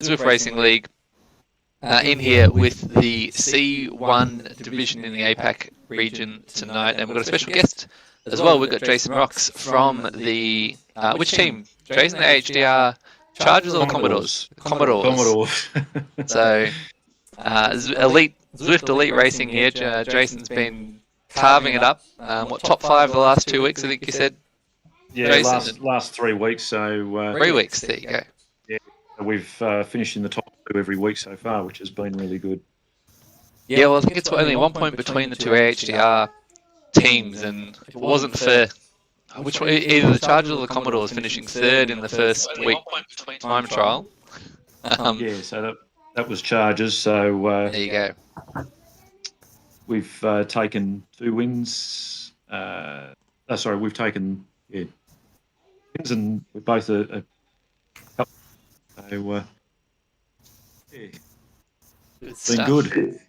Zwift Racing League in here with the C1 division in the APAC region tonight, and we've got a special guest as well. We've got Jason Rocks from the which team? Jason, the HDR Chargers or Commodores? Commodores. So elite Zwift Elite Racing here. Jason's been carving it up. Top 5 the last 2 weeks? I think you said. Yeah, last 3 weeks. So 3 weeks. There you go. Yeah, we've finished in the top 2 every week so far, which has been really good. Yeah, well, I think it's only 1 point between the two HDR teams, and if it wasn't for which one, either the Chargers or the Commodores finishing third in the first week time trial. Yeah, so that was Chargers. So there you go. We've taken 2 wins. We've taken wins, and we're both a couple. So it's been good.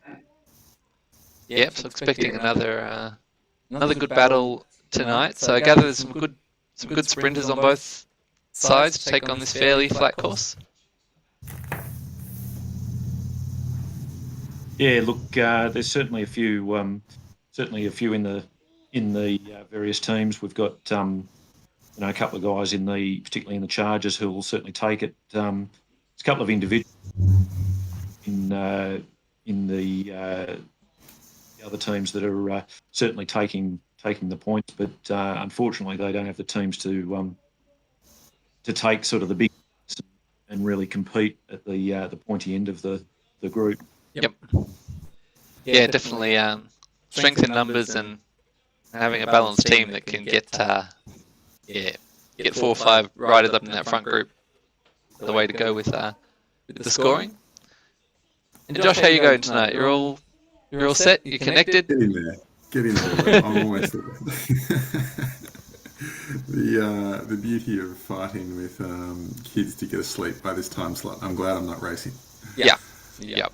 Yep, so expecting another good battle tonight. So I gather there's some good sprinters on both sides to take on this fairly flat course. Yeah, look, there's certainly a few in the various teams. We've got a couple of guys particularly in the Chargers, who will certainly take it. There's a couple of individuals in the other teams that are certainly taking the points, but unfortunately they don't have the teams to take sort of the big and really compete at the pointy end of the group. Yep. Yeah, definitely strength in numbers and having a balanced team that can get 4 or 5 riders up in that front group. The way to go with the scoring. And Josh, how you going tonight? You're all set? You connected? Get in there. I'm almost there. The beauty of fighting with kids to get asleep by this time slot. I'm glad I'm not racing. Yeah. Yep.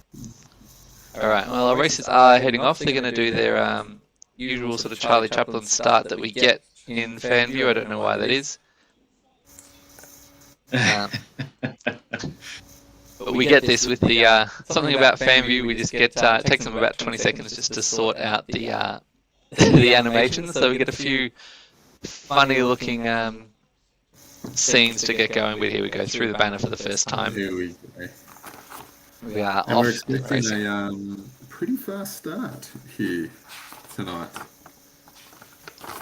All right. Well, our races are heading off. They're going to do their usual sort of Charlie Chaplin start that we get in fan view. I don't know why that is. But we get this with the something about fan view. We just get it takes them about 20 seconds just to sort out the animations. So we get a few funny looking scenes to get going with. Here we go through the banner for the first time. Here we go. We are and off. We're expecting a pretty fast start here tonight.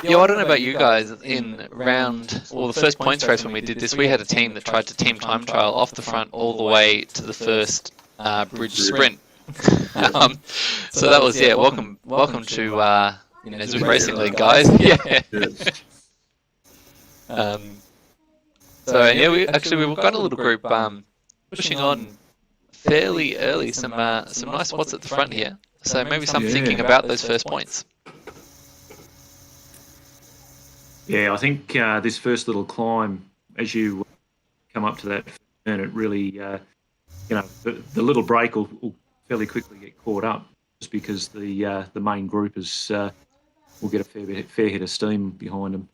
Yeah, well, I don't know about you guys. The first points race when we did this, we had a team that tried to team time trial off the front all the way to the first bridge sprint. So that was welcome to Zwift Racing League, guys. Yeah. We've got a little group pushing on fairly early. Some nice spots at the front here. So maybe some thinking about those first points. Yeah, I think this first little climb, as you come up to that turn, it really, the little break will fairly quickly get caught up, just because the main group will get a fair hit of steam behind them.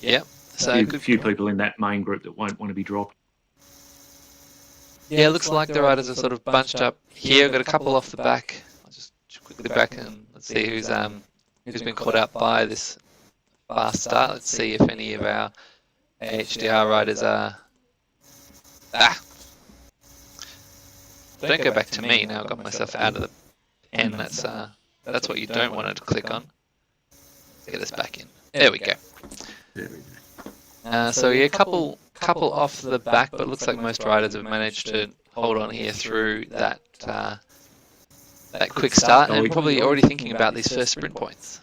Yeah, so a few people in that main group that won't want to be dropped. Yeah, it looks like the riders are sort of bunched up here. We've got a couple off the back. I'll just quickly back and let's see who's been caught out by this fast start. Let's see if any of our HDR riders are... Don't go back to me. Now I've got myself out of the pen. That's what you don't want to click on. Let's get us back in. There we go. So yeah, a couple off the back, but it looks like most riders have managed to hold on here through that quick start, and probably already thinking about these first sprint points.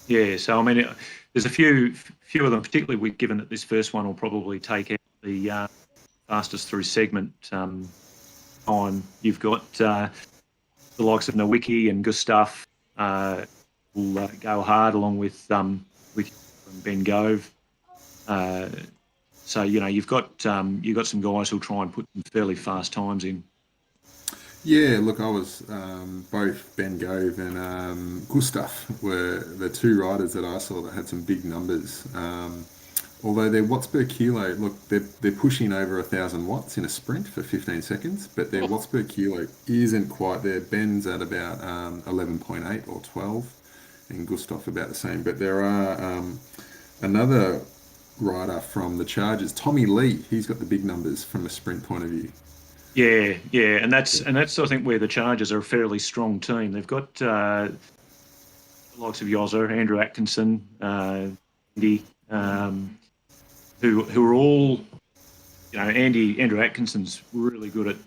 Yeah, so I mean, there's a few of them, particularly given that this first one will probably take out the fastest through segment on. You've got the likes of Nowicki and Gustav will go hard, along with Ben Gove. So you've got some guys who'll try and put some fairly fast times in. Yeah, look, I was both Ben Gove and Gustav were the 2 riders that I saw that had some big numbers. although their watts per kilo, look, they're pushing over 1,000 watts in a sprint for 15 seconds, but their watts per kilo isn't quite there. Ben's at about 11.8 or 12, and Gustav about the same. But there are another rider from the Chargers, Tommy Lee. He's got the big numbers from a sprint point of view. Yeah, and that's I think where the Chargers are a fairly strong team. They've got the likes of Yozza, Andrew Atkinson, Andy, who are all, Andrew Atkinson's really good at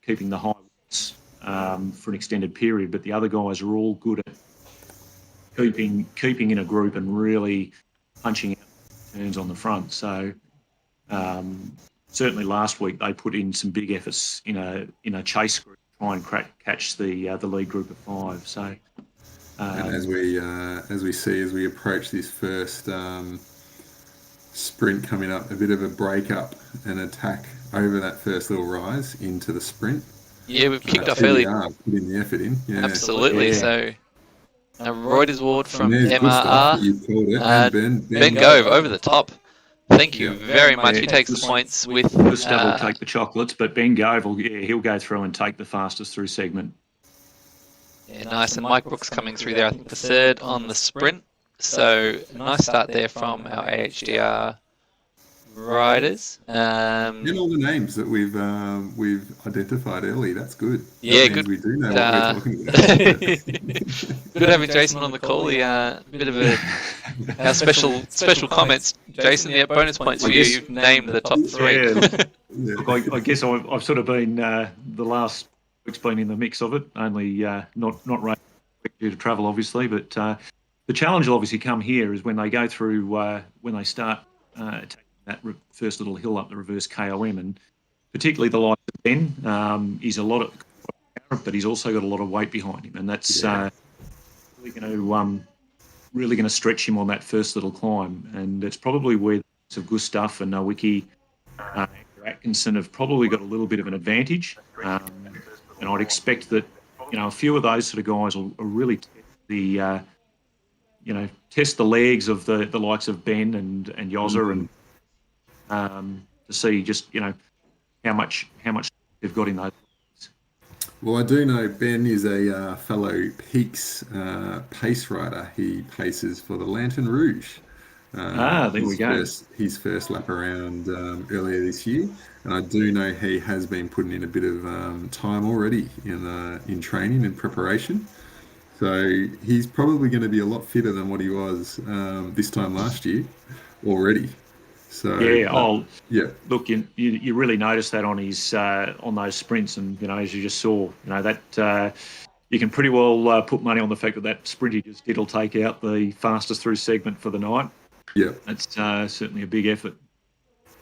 keeping the high watts for an extended period, but the other guys are all good at keeping in a group and really punching out turns on the front. So certainly last week they put in some big efforts in a chase group to try and catch the lead group of 5. So and as we approach this first sprint coming up, a bit of a break up and attack over that first little rise into the sprint. Yeah, we've kicked off early. Putting the effort in. Yeah. Absolutely. Yeah. So Reuters Ward from MRR. Ben Gove over the top. Thank you very much. He takes the points with. Gustav will take the chocolates, but Ben Gove he'll go through and take the fastest through segment. Yeah, nice. And Mike Brooks coming through there, I think, for third on the sprint. So nice start there from our AHDR riders. And all the names that we've identified early. That's good. Yeah, good. We do know what we're talking about. Good having Jason on the call. A bit of our special comments. Jason, yeah, bonus points for you. You've named the top 3. Yeah. Look, I guess I've sort of been the last week's been in the mix of it. Only not due to travel, obviously, but the challenge will obviously come here is when they go through when they start taking that first little hill up the reverse KOM, and particularly the likes of Ben. He's a lot of power, but he's also got a lot of weight behind him, and that's really going to stretch him on that first little climb. And it's probably where the likes of Gustav and Nowicki, Andrew Atkinson have probably got a little bit of an advantage. And I'd expect that a few of those sort of guys will really test the legs of the likes of Ben and Yozza, and to see just how much they've got in those. Well, I do know Ben is a fellow Peaks pace rider. He paces for the Lantern Rouge. There we go. His first lap around earlier this year, and I do know he has been putting in a bit of time already in training and preparation. So he's probably going to be a lot fitter than what he was this time last year already. So look, you really notice that on his on those sprints, and as you just saw, that you can pretty well put money on the fact that sprint he just did will take out the fastest through segment for the night. Yeah, it's certainly a big effort.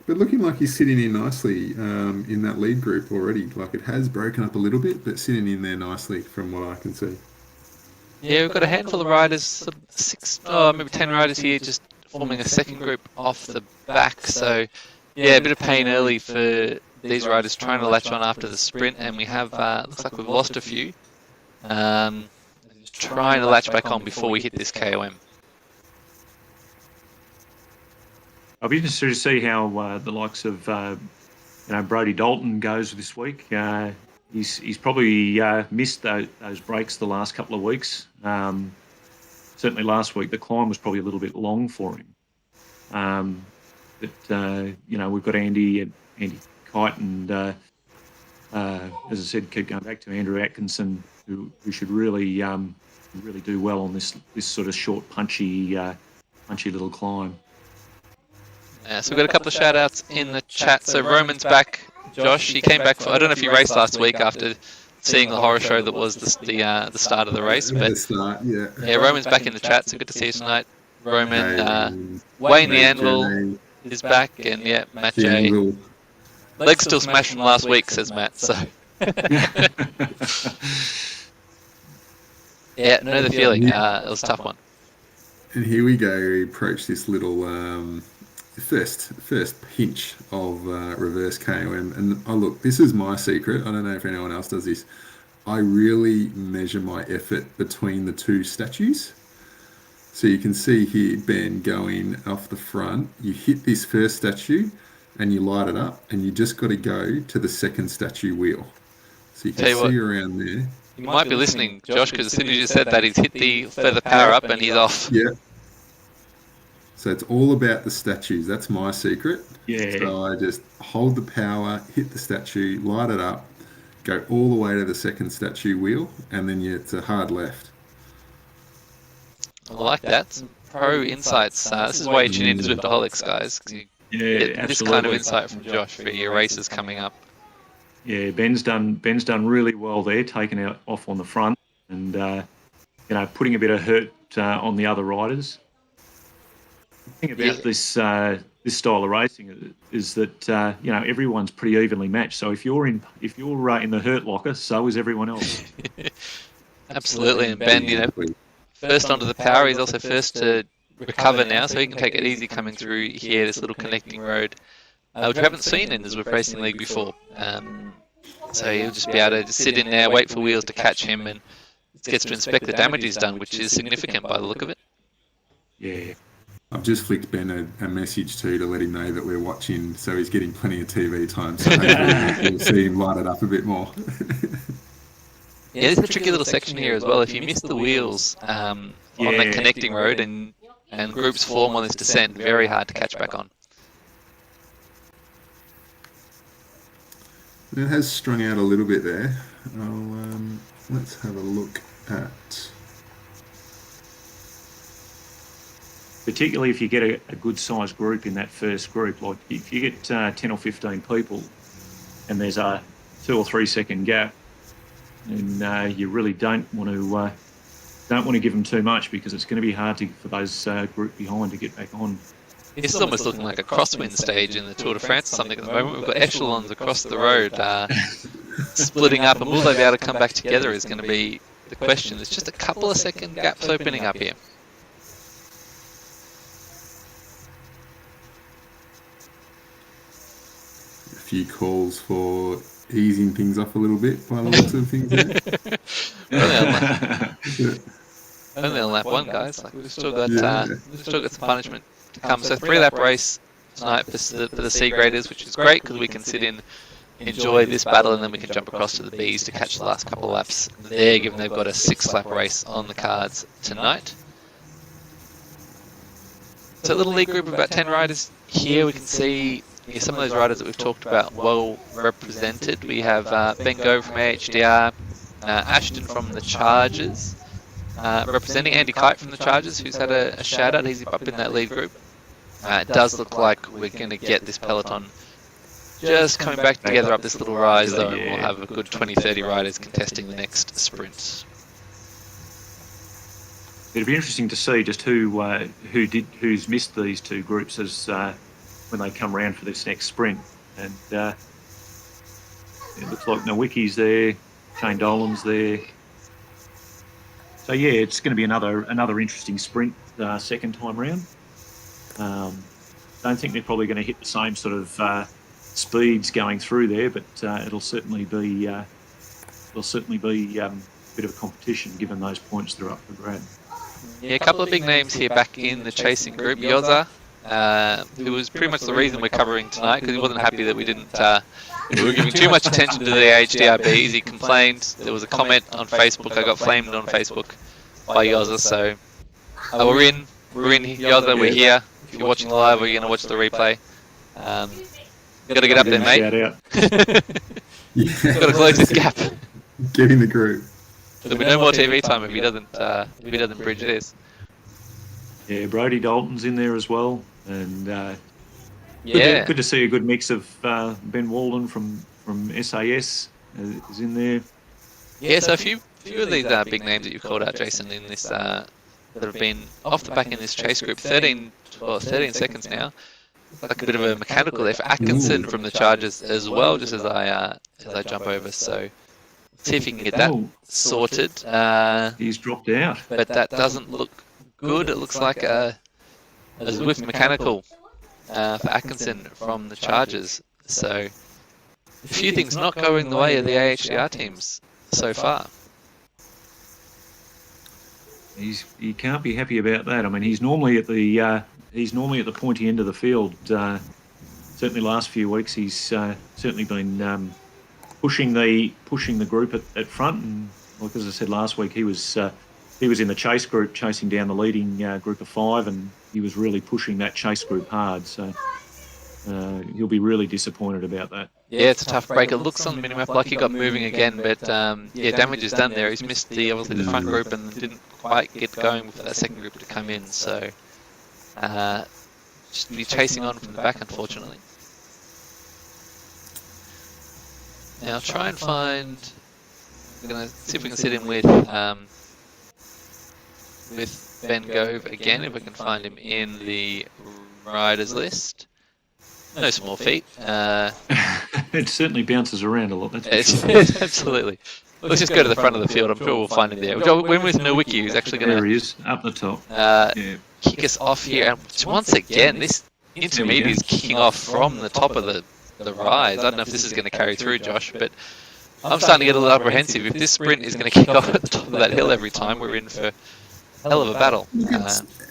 But looking like he's sitting in nicely in that lead group already. Like, it has broken up a little bit, but sitting in there nicely from what I can see. Yeah, we've got a handful of riders, maybe 10 riders here, just forming a second group off the back. So, yeah, a bit of pain early for these riders trying to latch on after the sprint, and we have, looks like we've lost a few. Trying to latch back on before we hit this KOM. I'll be interested to see how the likes of Brodie Dalton goes this week. He's probably missed those breaks the last couple of weeks. Certainly last week the climb was probably a little bit long for him. But we've got Andy Kite, and as I said, keep going back to Andrew Atkinson, who should really do well on this sort of short, punchy little climb. So we've got a couple of shout outs in the chat. So Roman's back. Josh, he came back I don't know if he raced last week after seeing the horror show that was the start of the race. But Roman's back in the chat, so good to see you tonight. Roman, Wayne the Anvil is back, and Matt J. Leg's still smashed from last week, says Matt. So know the feeling. It was a tough one. And here we go. We approach this little first pinch of reverse KOM, and look, this is my secret. I don't know if anyone else does this. I really measure my effort between the two statues. So you can see here Ben going off the front. You hit this first statue and you light it up, and you just got to go to the second statue wheel. So you can Tell you what, see around there. you might be listening, Josh, because as soon as you said that, he's hit the further power up and he's off. Yeah. So it's all about the statues. That's my secret. Yeah. So I just hold the power, hit the statue, light it up, go all the way to the second statue wheel, and then it's a hard left. I like that. Some pro insights. This is why you tune into Zwiftaholics, guys. 'Cause you get this kind of insight from Josh for your races coming up. Yeah, Ben's done really well there, taking out off on the front and putting a bit of hurt on the other riders. The thing about this style of racing is that everyone's pretty evenly matched. So if you're in the hurt locker, so is everyone else. Absolutely, and Ben, first onto the power. He's also first to recover now, so he can take it easy coming through here, this little connecting road, which we haven't seen in the Zwift Racing League before. So he'll just be able to just sit in there, wait for wheels to catch him, and gets to inspect the damage he's done, which is significant by the look of it. Yeah. I've just flicked Ben a message too to let him know that we're watching, so he's getting plenty of TV time. So hopefully we'll see him light it up a bit more. Yeah, there's a tricky little section here as well. If you miss the wheels on that connecting road and groups form on this descent, very hard to catch back on. It has strung out a little bit there. Let's have a look at... Particularly if you get a good sized group in that first group, like if you get 10 or 15 people and there's a 2 or 3 second gap, and you really don't want to give them too much, because it's going to be hard for those group behind to get back on. This is almost looking like a crosswind stage in the Tour de France or something at the moment. We've got echelons across the road splitting up, and will they be able to come back together is going to be the question. There's just a couple of second gaps opening up here. A few calls for easing things off a little bit by the looks of things there. Only on lap 1, guys. Like we've still got some punishment to come. So 3-lap race tonight for the C graders, which is great because we can sit in, enjoy this battle, and then we can jump across to the Bs to catch the last couple of laps there, given they've got a 6-lap race on the cards tonight. So a little league group of about 10 riders here. We can see some of those riders that we've talked about well represented. We have Ben Gove from AHDR, Ashton from the Chargers, representing Andy Kite from the Chargers, who's had a shout out. He's up in that lead group. It does look like we're going to get this peloton just coming back together up this little rise, though, and we'll have a good 20-30 riders contesting the next sprint. It'd be interesting to see just who's missed these two groups as when they come around for this next sprint. And it looks like Nowicki's there, Shane Dolan's there. So yeah, it's going to be another interesting sprint second time round. Don't think they're probably going to hit the same sort of speeds going through there, but it'll certainly be a bit of a competition given those points that are up for grab. Yeah, a couple of big names here back in the chasing group. Yoza, who was pretty much the reason we're covering tonight, because he wasn't happy that we were giving too much attention to the HDRBs. He complained. There was a comment on Facebook. I got flamed on Facebook by Yoza. So we're in Yoza. We're here. If you're watching live or you're going to watch the replay, got to get up there, mate. Got to close this gap. Get in the group. There'll be no more TV time if he doesn't bridge this. Yeah, Brody Dalton's in there as well, and good to see a good mix of Ben Walden from SAS is in there. Yeah, so a few of these big names that you called out, Jason, in this that have been off the back in this chase group. 13 seconds now. Like a bit of a mechanical there for Atkinson from the Chargers as well, just as I jump over. So see if you can get that sorted. He's dropped out, but that doesn't look good. It looks like a Zwift mechanical for Atkinson from the Chargers. So a few things not going the way of the AHDR teams so far. He can't be happy about that. I mean, he's normally at the pointy end of the field. Certainly, last few weeks, he's certainly been pushing the group at front. And like as I said last week, he was in the chase group, chasing down the leading group of 5, and he was really pushing that chase group hard. So he'll be really disappointed about that. Yeah, it's a tough break. It looks on the minimap like he got moving again, but damage is done there. He's missed obviously the front group and didn't quite get going for that second group to come in. So just be chasing on from the back, unfortunately. Now I'll try and find. I'm gonna see if we can sit in with Ben Gove again, if we can find him in the riders list. No small feat. It certainly bounces around a lot. That's absolutely. Let's just go to the front of the field. I'm sure we'll find him there. We're with Nowicki, who's actually going to. There he is, up the top. Kick us off here. And once again, this intermediate is kicking off from the top of the rise. I don't know if this is going to carry through, Josh, but I'm starting to get a little apprehensive. If this sprint is going to kick off at the top of that hill every time, we're in for a hell of a battle.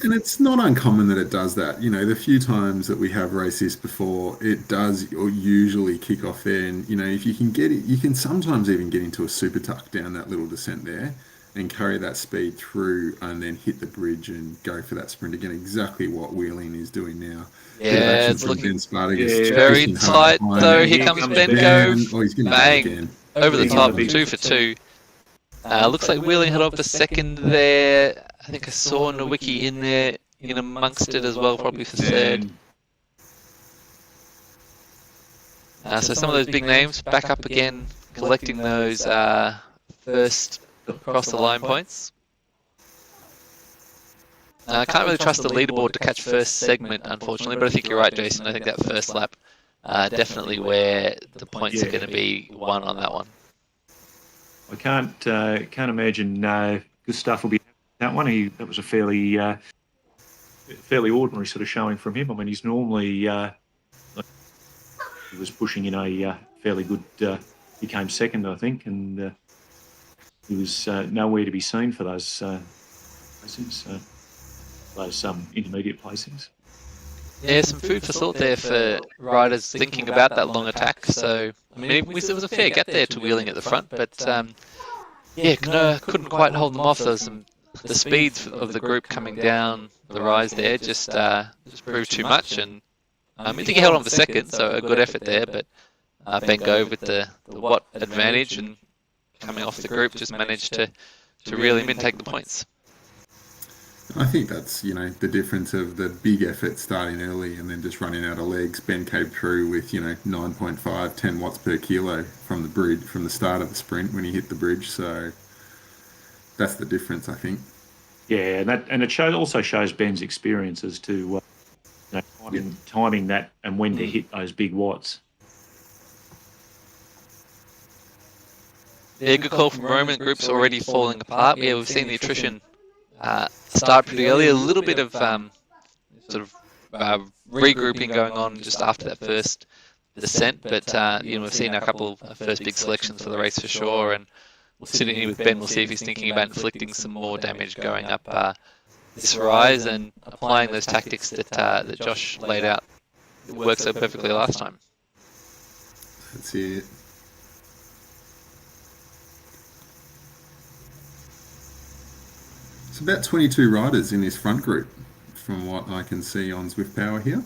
And it's not uncommon that it does that. You know, the few times that we have raced this before, it does usually kick off there. And, you know, if you can get it, you can sometimes even get into a super tuck down that little descent there and carry that speed through and then hit the bridge and go for that sprint again. Exactly what Wheeling is doing now. Yeah, it's looking very tight though. Here comes Ben Gove. Oh, he's going to bang again. Over the top, 2 for 2. Looks like Wheeling had off the second there. I think I saw Nowicki in there, in amongst it as well, probably for third. So some of those big names back up again, collecting those first across the line points. I can't really trust the leaderboard to catch first segment, unfortunately, but I think you're right, Jason. I think that first lap, definitely where the points are going to be won on that one. I can't imagine Gustav will be that one. That was a fairly ordinary sort of showing from him. I mean, he's normally he was pushing in a fairly good. He came second, I think, and he was nowhere to be seen for those placings, those intermediate placings. Yeah, some food for thought there for riders thinking about that long attack. So, I mean, it was a fair get there to Wheeling at the front, but couldn't quite hold them off. There was the speeds of the group coming down the rise there just proved too much, and I think he held on for second, so a good effort there. But Ben Gove with the watt advantage and coming off the group just managed to reel him in, take the points. I think that's, you know, the difference of the big effort starting early and then just running out of legs. Ben came through with, 9.5, 10 watts per kilo from the bridge, from the start of the sprint when he hit the bridge. So that's the difference, I think. Yeah, and it also shows Ben's experience as to timing that and when to hit those big watts. Yeah, good call from Roman. Group's already falling apart. Yeah, we've seen the attrition start pretty early. A little bit of regrouping going on just after that first descent, but we've seen a couple of first big selections for the race for sure. And we'll sit in here with Ben. We'll see if he's thinking about inflicting some more damage going up this rise and applying those tactics that Josh laid out. It worked so perfectly last time. That's it. It's about 22 riders in this front group, from what I can see on Zwift Power here.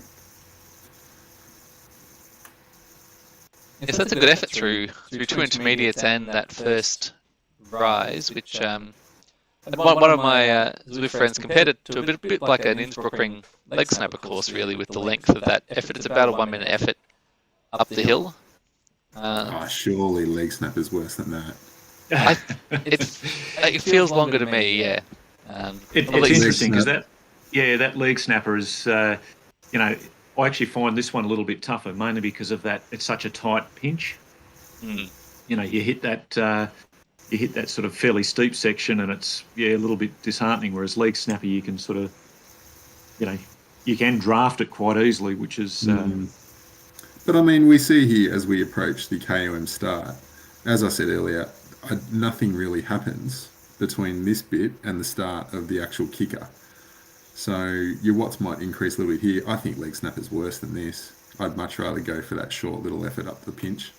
Yes, that's a good effort through 2 intermediates and that first rise, which one of my Zwift friends compared it to a bit like an Innsbruck Ring leg snapper course, really, with the length of that effort. It's about a 1 minute effort up the hill. Surely leg snapper's worse than that. It feels longer to me, yeah. It's interesting because that leg snapper is, I actually find this one a little bit tougher, mainly because of that. It's such a tight pinch. You hit that sort of fairly steep section, and it's a little bit disheartening. Whereas leg snapper, you can sort of, you can draft it quite easily, which is. But I mean, we see here as we approach the KOM start, as I said earlier, nothing really happens. between this bit and the start of the actual kicker. So your watts might increase a little bit here. I think leg snap is worse than this. I'd much rather go for that short little effort up the pinch.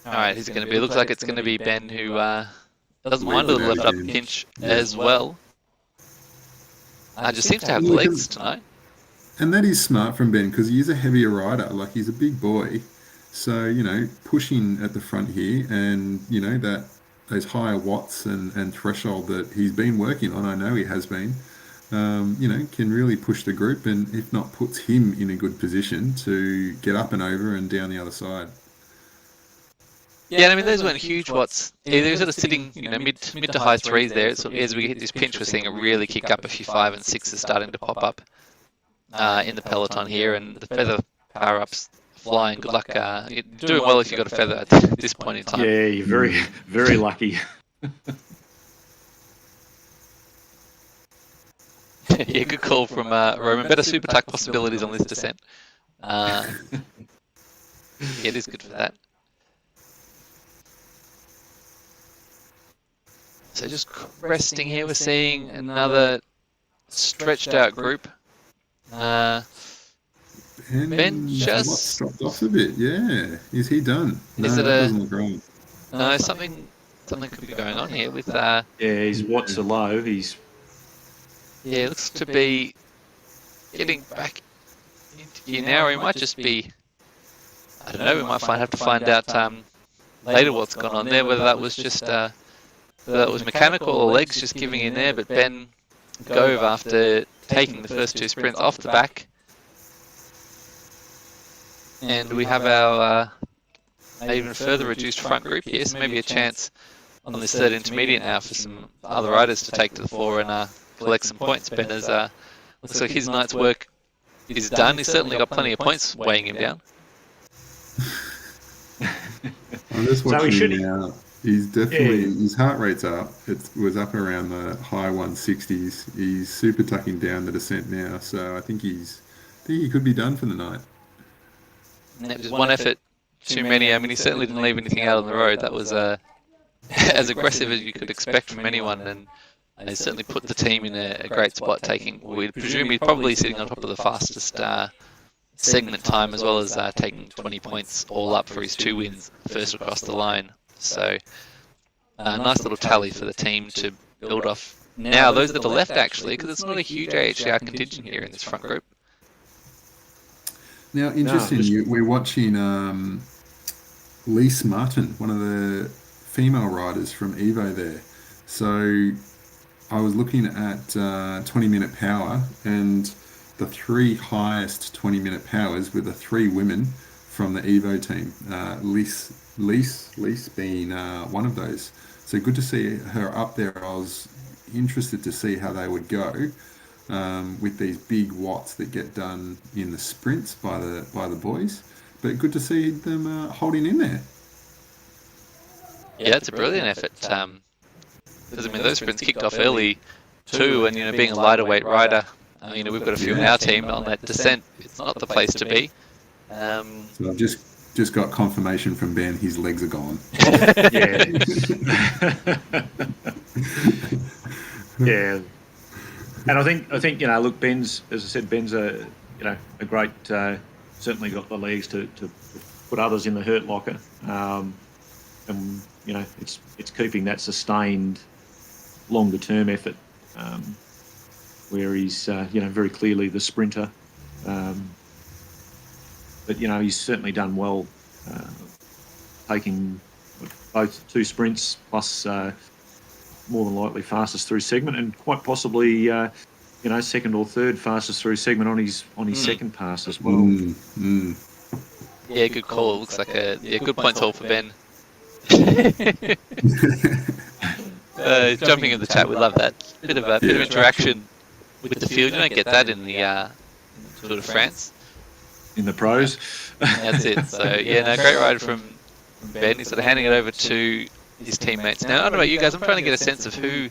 All right, who's going to be? Looks like it's going to be Ben, who doesn't mind a little left up pinch as well. Just seems to have the legs tonight. And that is smart from Ben, because he is a heavier rider. Like, he's a big boy. So, you know, pushing at the front here, and, you know, those higher watts and threshold that he's been working on, I know he has been, you know, can really push the group, and if not, puts him in a good position to get up and over and down the other side. Yeah, I mean, those weren't huge watts. They're sort of sitting, you know, mid to high threes there. So as we hit this pinch, we're seeing it really kick up. A few 5 and 6s starting to pop up in the peloton here, and the feather power ups flying. Good luck. You're doing well if you got a feather at this point in time. Yeah, you're very, very lucky. Yeah, good call from Roman. Better super tuck possibilities on this descent. Yeah, it is good for that. So just resting here, we're seeing another stretched out group. Ben just dropped off a bit. Yeah, is he done? Is it that doesn't look right. No, something could be going on here with Yeah, his watts are low. He's it looks to be getting back into gear now, or he might just be, I don't know, we might have to find out later what's gone on there, whether that was just whether that was mechanical or legs just giving in there. But Ben Gove, after taking the first 2 sprints off the back, and we have our even further reduced front group here, so maybe a chance on this third intermediate now for some other riders to take to the fore and collect some points. Ben has looks like his night's work is done. He's certainly got plenty of points weighing him down. I'm just watching him now. He's definitely, his heart rate's up. It was up around the high 160s. He's super tucking down the descent now, so I think he could be done for the night. Just one effort too many. I mean, he certainly didn't leave anything out on the road. That was as aggressive as you could expect from anyone, and he certainly put the team in a great spot, we'd presume he's probably sitting on top of the fastest segment time, as well as taking 20 points all up for his 2 wins first across the line. So nice little tally for the team to build off. Now, those that are left, actually, because it's not a huge AHR contingent here in this front group. Now, interesting, we're watching Lise Martin, one of the female riders from Evo there. So I was looking at 20-minute power, and the 3 highest 20-minute powers were the 3 women from the Evo team. Lise being one of those. So good to see her up there. I was interested to see how they would go with these big watts that get done in the sprints by the boys. But good to see them holding in there. Yeah, it's a brilliant effort. Because I mean, those sprints kicked off early too, and you know, being a lighter weight rider, you know, we've got a few in our team on that descent. It's not the place to be. So I've just got confirmation from Ben. His legs are gone. Yeah. Yeah. And I think you know, look, Ben's, as I said, Ben's a great, certainly got the legs to put others in the hurt locker, and you know, it's keeping that sustained longer term effort, where he's very clearly the sprinter, but you know, he's certainly done well, taking both 2 sprints plus more than likely fastest through segment, and quite possibly second or third fastest through segment on his second pass as well. Yeah, good call. Looks like a good points haul for Ben. Jumping in the chat, we love that bit of interaction with the field. You don't get that in the Tour de France. In the pros. That's it. So yeah, no, great ride from Ben. He's sort of handing it over to his teammates. Now, I don't know about you guys, I'm trying to get a sense of who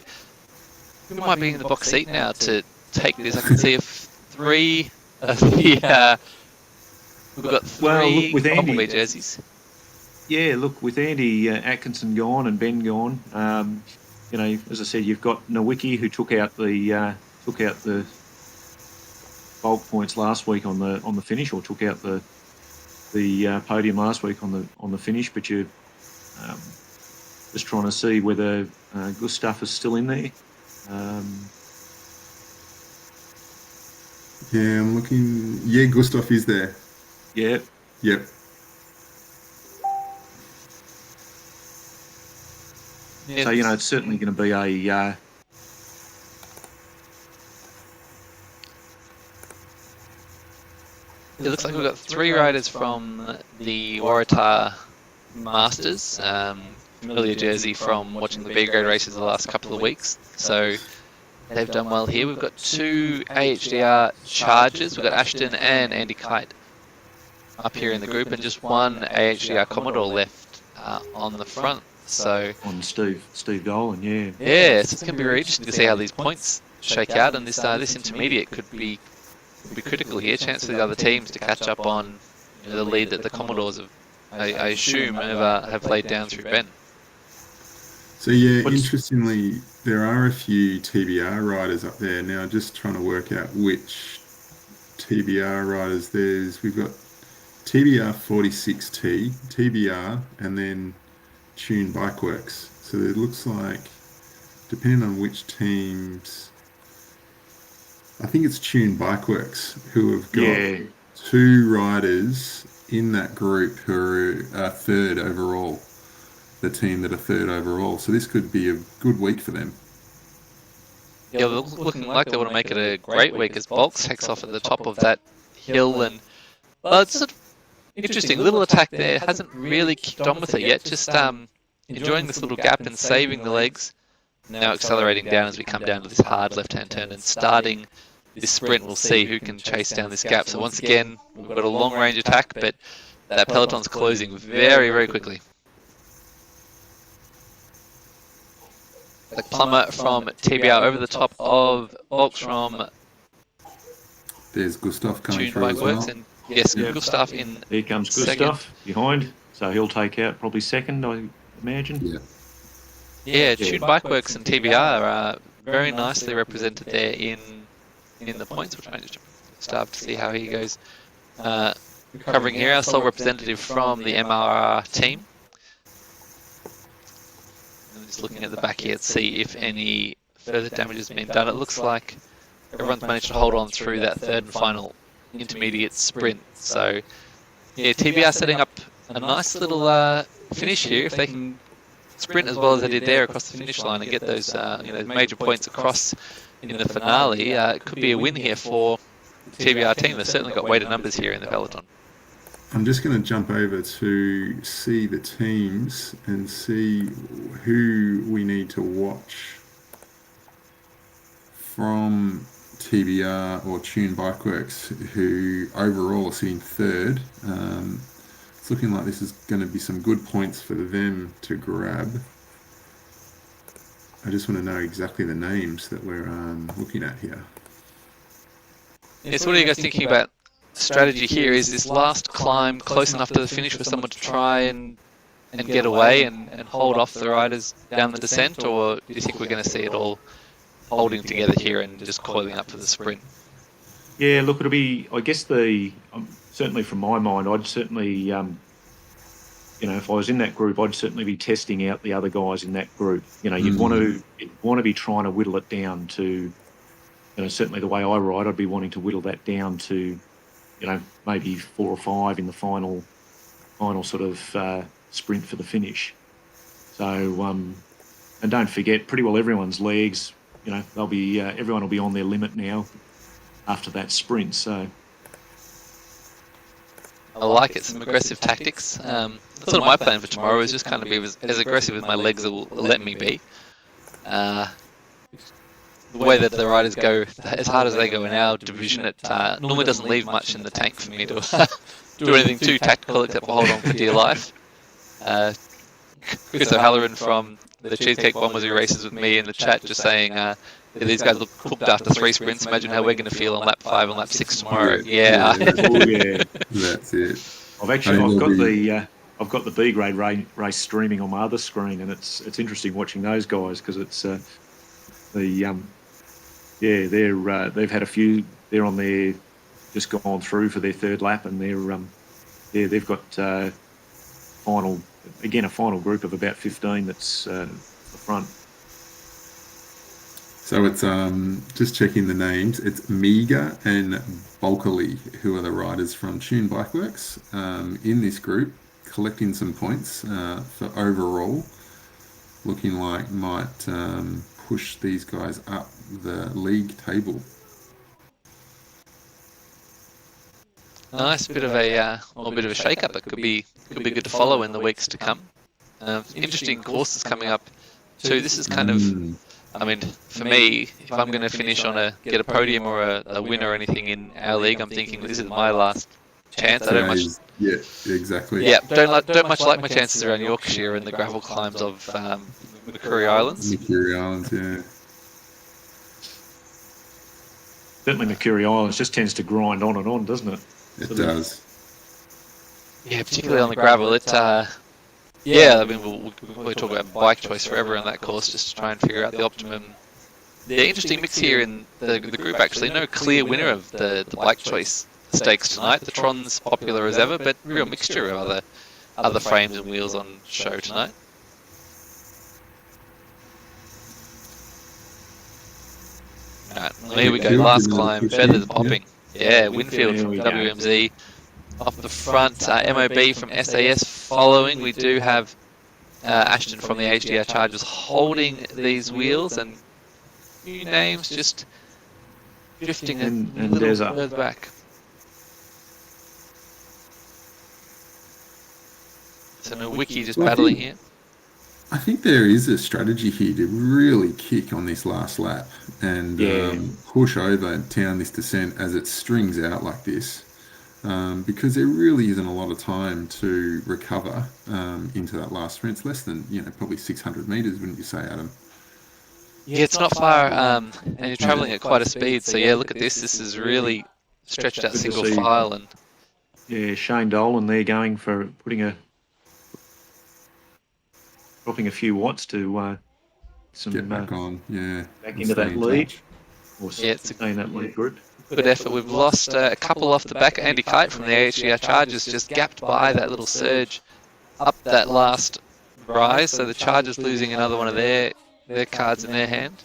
might be in the box seat now to take this. I can see 3 of the we've got 3 with Andy Bumblebee jerseys. Yeah, look, with Andy Atkinson gone and Ben gone, as I said, you've got Nowicki who took out the bulk points last week on the finish, or took out the podium last week on the finish. But you're just trying to see whether Gustav is still in there. Yeah, I'm looking. Yeah, Gustav is there. Yeah. Yep. So it's certainly going to be a. It looks like we've got 3 riders from the Waratah Masters, familiar jersey from watching the B grade races the last couple of weeks. So they've done well here. We've got 2 AHDR Chargers. We've got Ashton and Andy Kite up here in the group, and just 1 AHDR Commodore left on the front. So on Steve Dolan, yeah. Yeah, so it's going to be very interesting to see how these points shake out, and this intermediate could be critical here. Chance for the other teams to catch up on the lead that the Commodores have, I assume, have laid down through Ben. So yeah, interestingly, there are a few TBR riders up there now. Just trying to work out which TBR riders. We've got TBR 46T, TBR, and then Tune Bikeworks. So it looks like, depending on which teams, I think it's Tune Bikeworks who have got 2 riders in that group who are 3rd overall. The team that are 3rd overall. So this could be a good week for them. Yeah, looking like they want to make it a great week as Bulks takes off at the top of that hill, and it's sort of interesting little attack there. Hasn't really kicked on with it yet. Just enjoying this little gap and saving the legs. Now accelerating down as we come down to this hard left-hand turn and starting this sprint. We'll see who can chase down this gap. So once again, we've got a long-range attack, but that peloton's closing very, very quickly. The plumber from TBR over the top of Bulks from There's Gustav coming Tune through as well. And yes, Gustav in Here comes second. Gustav behind, so he'll take out probably second, I imagine. Yeah, Tune Bikeworks and TBR are very nicely represented there in the points. We'll try and just start to see how he goes. Covering here, our sole representative from the MRR team. And just looking at the back here to see if any further damage has been done. It looks like everyone's managed to hold on through that 3rd and final intermediate sprint. So yeah, TBR setting up a nice little finish here. If they can sprint as well as they did there across the finish line and get those those major points across in the finale, it could be a win here for the TBR team. They've certainly got weighted numbers here in the peloton. I'm just going to jump over to see the teams and see who we need to watch from TBR or Tune Bikeworks, who overall are sitting 3rd. It's looking like this is going to be some good points for them to grab. I just want to know exactly the names that we're looking at here. Yeah, so what are you guys thinking about strategy here? Is this last climb close enough to the finish for someone to try and get away and hold off the riders down the descent, or do you think we're going to see it all holding together here and just coiling up for the sprint? Yeah, look, it'll be, I guess certainly from my mind, I'd certainly, if I was in that group, I'd certainly be testing out the other guys in that group. You'd want to be trying to whittle it down to, certainly the way I ride, I'd be wanting to whittle that down to, maybe 4 or 5 in the final sort of sprint for the finish. So, and don't forget, pretty well everyone's legs, they'll be everyone will be on their limit now after that sprint. So I like it, some aggressive tactics. Sort of my plan for tomorrow is just kind of be as aggressive as my legs will let me be. The way that the riders go, as hard as they go in our division, it normally doesn't leave much in the tank for me to do anything too tactical except for hold on for dear life. Chris O'Halloran from the Cheesecake Bombers who races with me in the chat just saying, these guys look cooked after 3 sprints. Imagine how we're going to feel on lap 5 and lap 6 tomorrow. Yeah. Oh, yeah. That's it. I've I've got the B grade race streaming on my other screen, and it's interesting watching those guys because it's they've had a few. They're on their just gone through for their third lap, and they've got a final group of about 15 that's the front. So it's just checking the names. It's Meager and Bulkley, who are the riders from Tune Bikeworks in this group, collecting some points for overall. Looking like might push these guys up the league table. Nice, bit of a shake-up. It could be good to follow in the weeks to come. Interesting courses coming up too. This is kind of, I mean, for me, if I'm going to finish get a podium or a win or anything in our league, I'm thinking this is my last chance. I don't much. Yeah, exactly. Yeah, don't much like my chances around Yorkshire and the gravel climbs of Macquarie Islands. Macquarie Islands, yeah. Certainly, Macquarie Islands just tends to grind on, doesn't it? It does. Yeah, particularly on the gravel. Yeah, I mean, we'll talk about bike choice forever on that course, just to try and figure out the optimum. The interesting mix here in the group, actually, no clear winner of the bike choice stakes tonight. The Tron's popular as ever, but real mixture of other frames and wheels on show tonight. Alright, well, here we go, last climb, feathers popping. Yeah, Winfield from WMZ off the front, MOB from SAS following. We do have Ashton from the HDR Chargers holding these wheels, and few names just drifting a little further back. So no Wiki just battling here. I think there is a strategy here to really kick on this last lap and push over and down this descent as it strings out like this, because there really isn't a lot of time to recover into that last sprint. It's less than, probably 600 metres, wouldn't you say, Adam? Yeah, it's not far, and you're travelling at quite a speed. So yeah, look at this. This is really stretched out single file, and Shane Dolan there going for dropping a few watts to get back on, back into that lead, or it's in that lead group. Good effort. We've lost a couple off the back. Andy Kite from the HDR Chargers just gapped by that little surge up that last rise. So the Chargers losing another one of their cards in their hand.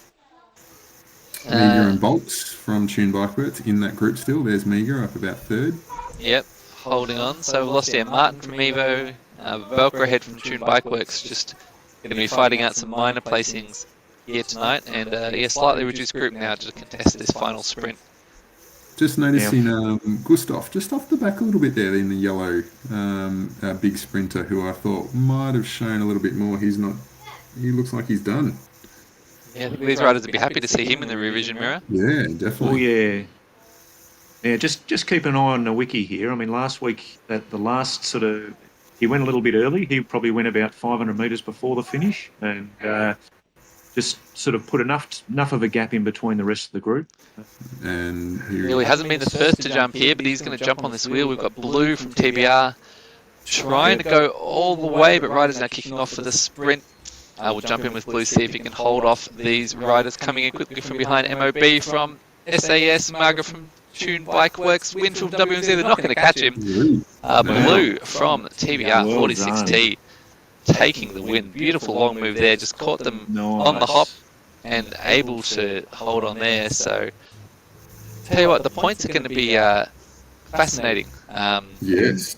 Meager and Bolts from Tune Bikeworks in that group still. There's Meager up about third. Yep, holding on. So we've lost Martin from Evo, Velcro Head from Tune Bikeworks, just going to be fighting out some minor placings here tonight, and slightly reduced group now to contest this final sprint. Just noticing Gustav just off the back a little bit there in the yellow, big sprinter who I thought might have shown a little bit more. He's not. He looks like he's done. Yeah, I think these riders would be happy to see him in the revision mirror. Yeah, definitely. Oh yeah. Yeah, just keep an eye on the wiki here. I mean, last week at the last he went a little bit early. He probably went about 500 metres before the finish, and just sort of put enough of a gap in between the rest of the group. And he really hasn't been the first to jump here, but he's going to jump on this wheel. We've got Blue from TBR trying to go all the way, but riders now kicking off for the sprint. We'll jump in with Blue, see if he can hold off these riders coming in quickly from behind. MOB from SAS, Margaret from Tune Bikeworks, Winfield from WMZ. They're not going to catch him. Blue from TBR 46T taking the win. Beautiful long move there. Just caught them on the hop and able to hold on there. So, tell you what, the points are going to be fascinating. Yes.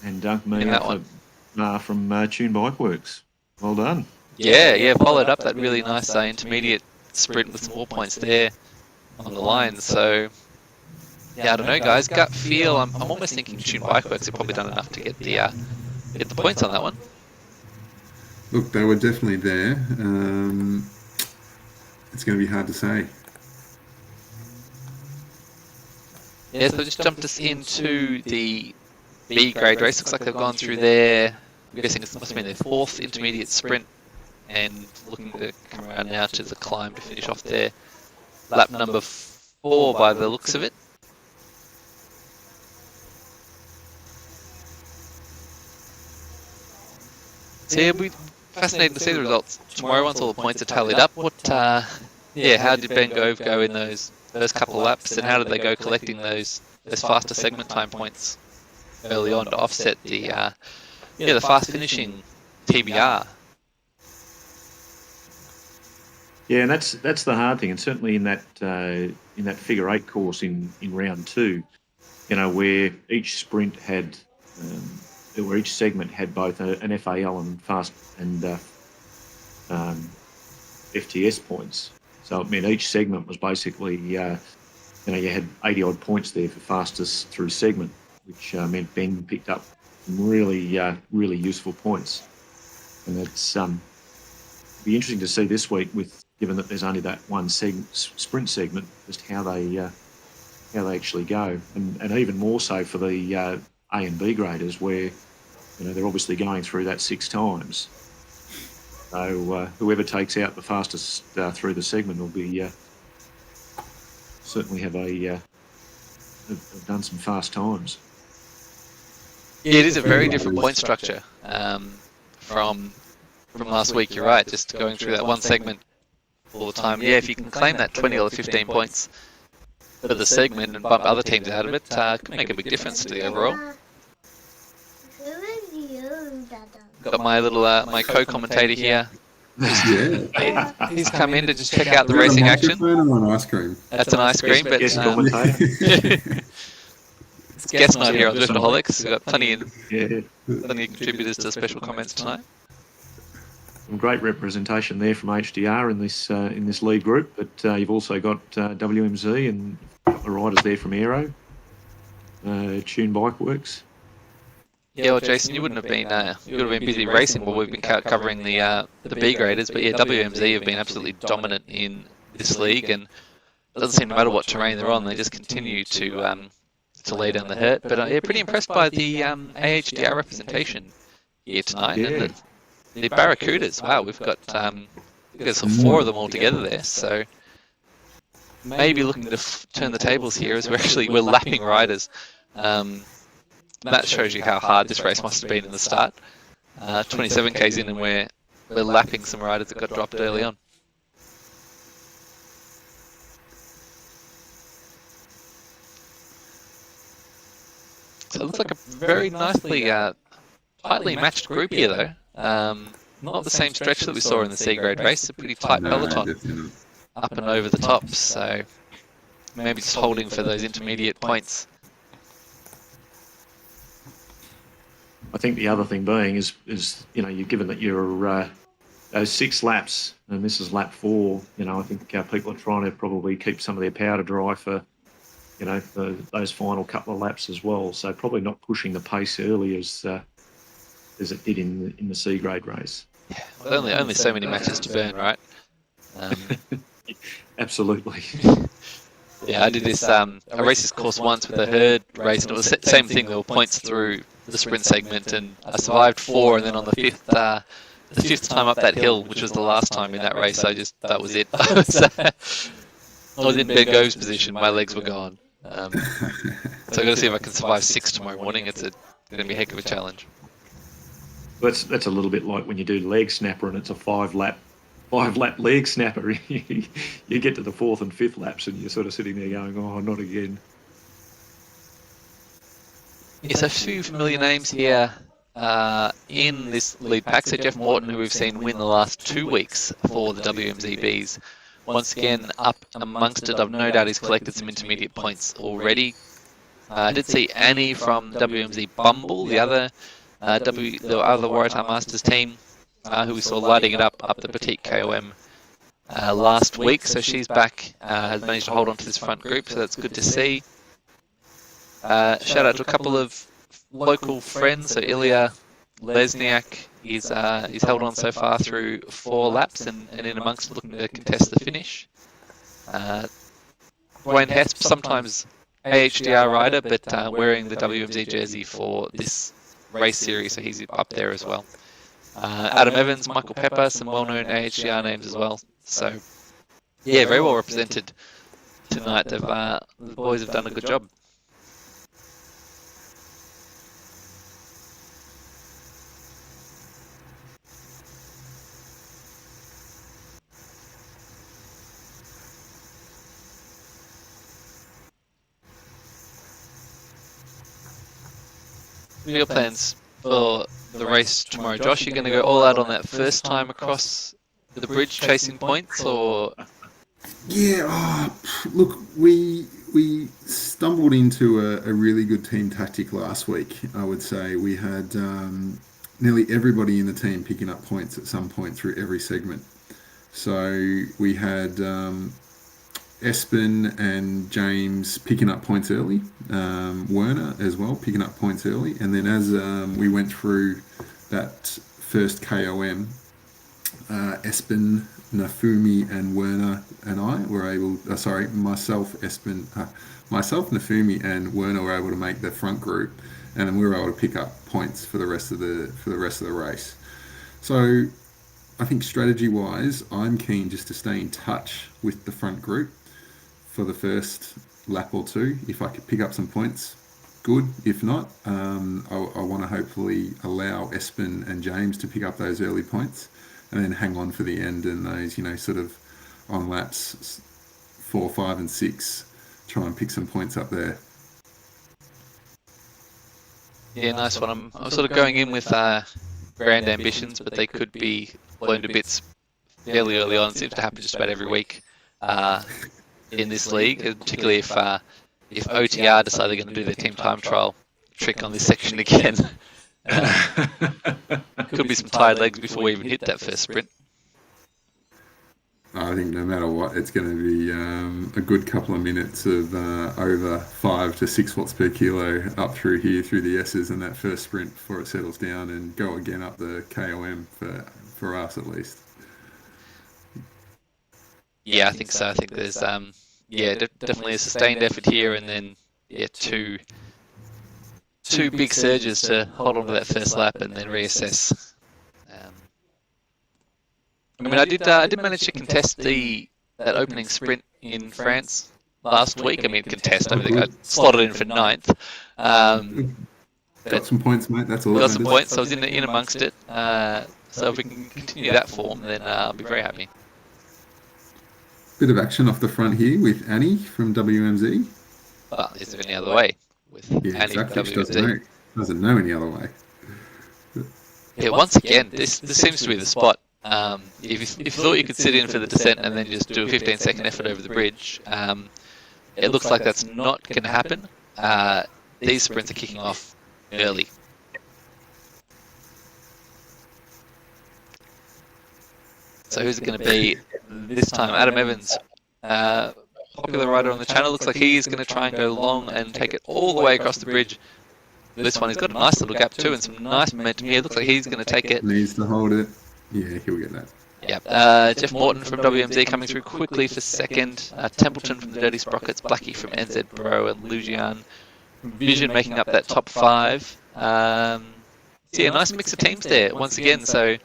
And Dunk me from Tune Bikeworks. Well done. Yeah, followed up that really nice intermediate sprint with some more points there on the line. So, yeah, I don't know, guys. Gut feel, I'm almost thinking Tune Bikeworks have probably done enough to get the points on that one. Look, they were definitely there. It's going to be hard to say. Yeah, so just jumped us into the B grade race. Looks like they've gone through there. I'm guessing this must have been their fourth intermediate sprint, and looking to come around now to the climb to finish off their lap number 4 by the looks of it. So yeah, it'll be fascinating to see the results tomorrow once all the points are tallied up. How did Ben Gove go in those couple of laps, and how did they go collecting those faster segment time points early on to offset the the fast finishing TBR? Yeah, and that's the hard thing, and certainly in that figure 8 course in round 2, where each sprint had, where each segment had both an FAL and fast and FTS points. So it meant each segment was basically, you had 80 odd points there for fastest through segment, which meant Ben picked up some really useful points, and it's be interesting to see this week, given that there's only that one sprint segment, just how they actually go, and even more so for the A and B graders, where they're obviously going through that 6 times. So whoever takes out the fastest through the segment will be certainly have done some fast times. Yeah, it is a very different point structure from last week. You're right, just going through that one segment all the time. Yeah, if you can claim that 20 or 15 points for the segment and bump other teams out of it, could make a big difference to the overall. Got my little my co-commentator here. He's come in to just check out the racing action. An ice cream. That's an ice cream, but guest commentator. It's guest night here on Driftaholics. We've got plenty of contributors to the special comments tonight. Some great representation there from HDR in this lead group, but you've also got WMZ and the riders there from Aero, Tune Bike Works. Yeah, well, Jason, you would have been busy racing while we've been covering the B graders, but yeah, WMZ have been absolutely dominant in this league, and it doesn't seem to matter what terrain they're on, they just continue to lay down the hurt. But yeah, pretty impressed by the AHDR representation here tonight. Yeah. And the Barracudas, wow, we've got some 4 of them all together there, so maybe looking to turn the tables here as we're lapping riders. That shows you how hard this race must have been in the start. 27 k's in, and we're lapping some riders that got dropped early on. So it looks like a very nicely tightly matched group here, though. Not the same stretch that we saw in the C grade race. A pretty tight peloton up and over the top. So maybe just holding for those intermediate points. I think the other thing being is you're given that you're those 6 laps, and this is lap 4. I think people are trying to probably keep some of their powder dry for for those final couple of laps as well. So probably not pushing the pace early as it did in the C grade race. Yeah, well, only so many matches to burn, right? Absolutely. Yeah, I did this. I raced this course once with a herd race, and it was the same thing. There were points through the sprint segment, and I survived 4, and then on the fifth time up that hill, which was the last time in that race, that was it. I was in Ben Gove's position. My legs were gone. So I've got to see if I can survive 6 tomorrow morning. It's going to be a heck of a challenge. That's a little bit like when you do leg snapper and it's a 5-lap leg snapper. You get to the 4th and 5th laps and you're sort of sitting there going, oh, not again. Yes, a few familiar names here in this lead pack. So Jeff Morton, who we've seen win the last 2 weeks for the WMZBs. Once again, up amongst it. I've no doubt he's collected some intermediate points already. I did see Annie from WMZ Bumble, the other Waratah Masters team, who we saw lighting it up the Petite KOM last week. So she's back, has managed to hold on to this front group, so that's good to see. Shout out to a couple of local friends. So Ilya Lesniak, he's held on so far through 4 laps and in amongst looking to contest the finish. Dwayne Hesp, sometimes AHDR rider, but wearing the WMZ jersey for this race series, so he's up there as well. Adam Evans, Michael Pepper, some well-known AHDR names as well. So, yeah, very well represented tonight. The boys have done a good job. your plans for the race tomorrow, Josh? You're going to go all out on that first time across the bridge chasing points, or? Yeah, look, we stumbled into a really good team tactic last week. I would say we had nearly everybody in the team picking up points at some point through every segment. So we had Espen and James picking up points early, Werner as well picking up points early, and then as we went through that first KOM, Espen, Nafumi, and Werner and I were able. Myself, Nafumi, and Werner were able to make the front group, and then we were able to pick up points for the rest of the race. So, I think strategy-wise, I'm keen just to stay in touch with the front group for the first lap or two. If I could pick up some points, good. If not, I want to hopefully allow Espen and James to pick up those early points, and then hang on for the end and those, sort of on laps 4, 5, and 6, try and pick some points up there. Yeah, nice one. I'm sort of going in with grand ambitions, but they could be blown to bits fairly early on. It seems to happen just about every week in this league, particularly if OTR decide they're going to do their team time trial trick on this section again. Could be some tired legs before we even hit that first sprint. I think no matter what, it's going to be a good couple of minutes of over 5 to 6 watts per kilo up through here, through the S's in that first sprint before it settles down and go again up the KOM for us at least. Yeah, I think so. I think there's definitely a sustained effort here, and then two big surges to hold on to that first lap and then reassess. I did manage to contest that opening sprint in France last week. Contest. I think I slotted in for 9th. Got some points, mate. That's all. Got some points. So I was in amongst it. So if we can continue that form, then I'll be very happy. Bit of action off the front here with Annie from WMZ. Well, is there any other way with Annie exactly. from WMZ? Doesn't know any other way. Yeah, once again, this seems to be the spot. If you thought you could sit in for the descent and then just do a 15-second effort over the bridge, it looks like that's not going to happen. These sprints are kicking off early. So who's it going to be this time? Adam Evans, popular rider on the channel. Looks like he's going to try and go long and take it all the way across the bridge. This one, he's got a nice little gap too and some nice momentum here. Looks like he's going to take it. Needs to hold it. Yeah, he'll get that. Yep. Jeff Morton from WMZ coming through quickly for second. Templeton from the Dirty Sprockets, Blackie from NZ Bro, and Lujian from Vision making up that top 5. Nice mix of teams there once again. So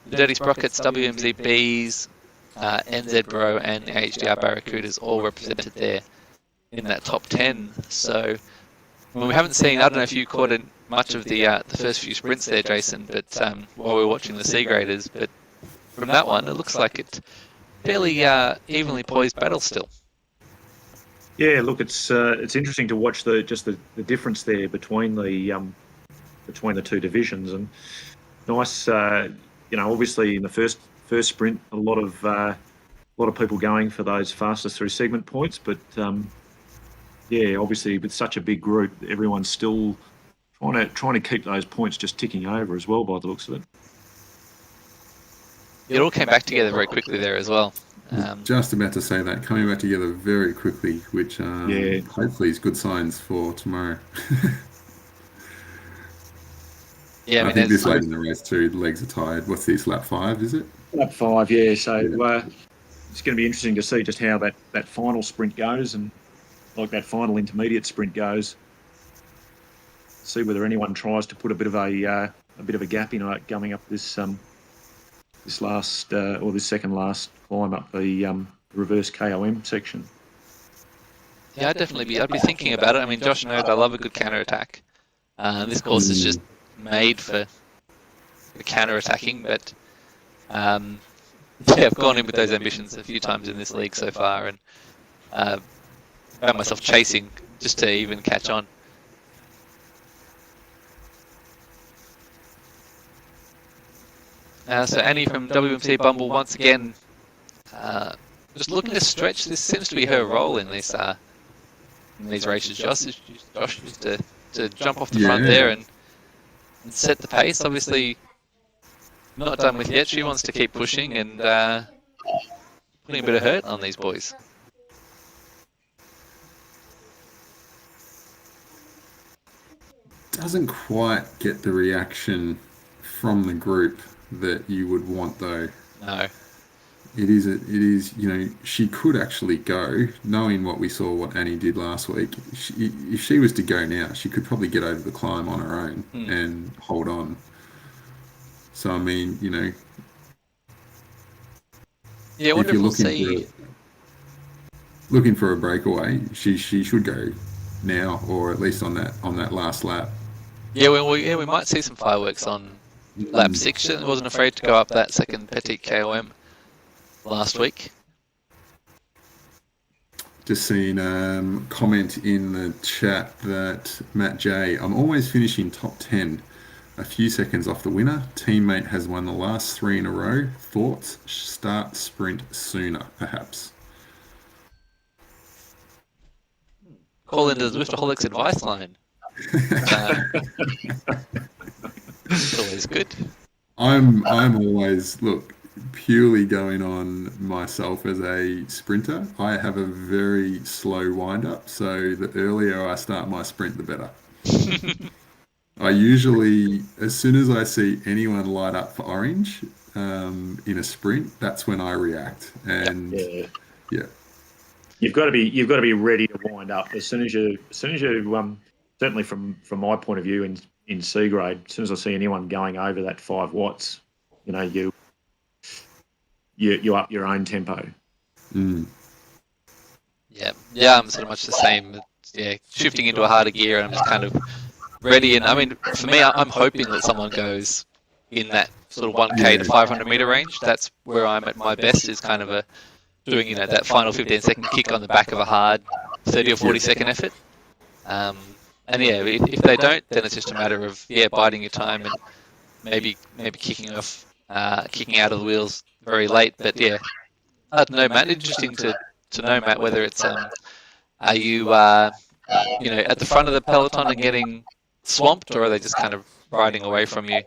the Dirty Sprockets, WMZ Bees, NZ Bro, and HDR Barracudas all represented there in that top 10. So we haven't seen, I don't know if you caught much of the first few sprints there, Jason, but while we were watching the C graders, but from that one, it looks like it's fairly evenly poised battle still. Yeah, look, it's interesting to watch the difference there between the two divisions, and nice. Obviously in the first sprint, a lot of people going for those fastest through segment points, but obviously with such a big group, everyone's still trying to keep those points just ticking over as well by the looks of it. It all came back together very quickly there as well. Just about to say that, coming back together very quickly, which hopefully is good signs for tomorrow. Yeah, I think this late in the race too, the legs are tired. What's this, lap 5, is it? Lap 5, yeah. So it's going to be interesting to see just how that final sprint goes, and like that final intermediate sprint goes. See whether anyone tries to put a bit of a gap in coming up this last or this second last climb up the reverse KOM section. Yeah, I'd be thinking about it. Josh knows I love a good counter attack. This course is just made for counter attacking, but I've gone in with those ambitions a few times in this league so far, and found myself chasing just to even catch on. So Annie from WMC Bumble once again, just looking to stretch. This seems to be her role in these races. Josh used to jump off the front there and set the pace. Obviously, not done with yet. She wants to keep pushing and putting a bit of hurt on these boys. Doesn't quite get the reaction from the group that you would want, though. No. It is, she could actually go, knowing what Annie did last week. If she was to go now, she could probably get over the climb on her own and hold on. So, I mean, Yeah, I wonder if we'll see. Looking for a breakaway, she should go now, or at least on that last lap. Yeah, we might see some fireworks on lap 6. She wasn't afraid to go up that second Petite KOM last week. Just seen comment in the chat that Matt J, I'm always finishing top 10, a few seconds off the winner. Teammate has won the last 3 in a row. Thoughts? Start sprint sooner, perhaps. Call into the Zwiftaholics advice line. It's always good. I'm always, purely going on myself as a sprinter. I have a very slow wind up, so the earlier I start my sprint, the better. I usually, as soon as I see anyone light up for orange in a sprint, that's when I react. And yeah. You've got to be ready to wind up as soon as you certainly from my point of view in C grade, as soon as I see anyone going over that 5 watts, you up your own tempo. Yeah, I'm sort of much the same. Yeah, shifting into a harder gear, and I'm just kind of ready. And I mean, for me, I'm hoping that someone goes in that sort of 1K to 500 meter range. That's where I'm at my best. Is kind of doing that final 15-second kick on the back of a hard 30 or 40-second effort. And yeah, if they don't, then it's just a matter of biding your time and maybe kicking out of the wheels very late. But yeah, I don't know, Matt. Interesting to know, Matt, whether it's are you at the front of the peloton and getting swamped, or are they just kind of riding away from you?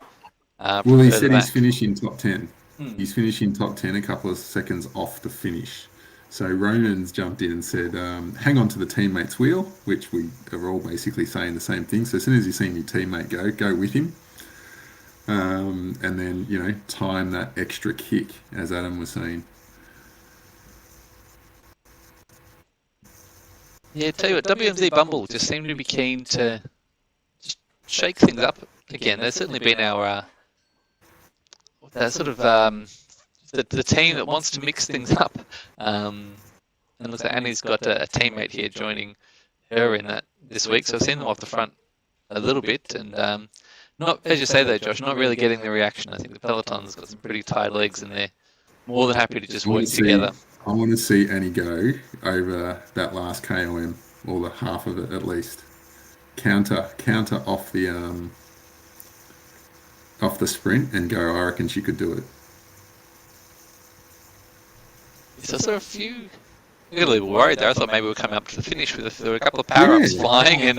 Well, he said he's finishing top 10. He's finishing top 10 a couple of seconds off the finish. So Ronan's jumped in and said, hang on to the teammate's wheel, which we are all basically saying the same thing. So as soon as you've seen your teammate go with him. And then, time that extra kick, as Adam was saying. Yeah, tell you what, WMZ Bumble just seem to be keen to just shake things up again. There's certainly been our sort of the team that wants to mix things up. And looks like Annie's got a teammate here joining her in that this week. So I've seen them off the front a little bit, and not, as you say though, Josh, not really getting the reaction. I think the peloton's got some pretty tired legs, and they're more than happy to just work together. I want to see Annie go over that last KOM, or the half of it at least. Counter off the sprint and go. I reckon she could do it. So sort of a few. I got a little worried there. I thought maybe we were coming up to the finish with a couple of power-ups flying and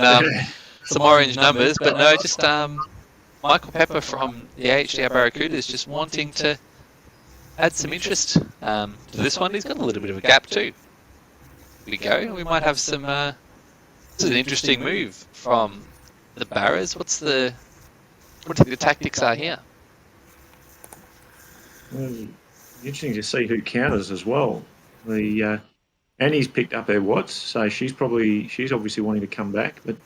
some orange numbers, but no, just Michael Pepper from the AHDR Barracuda is just wanting to add some interest to this one. He's got a little bit of a gap too. Here we go. We might have some. This is an interesting move from the Barras. What do you think the tactics are here? Well, interesting to see who counters as well. Annie's picked up her watts, so she's obviously wanting to come back, but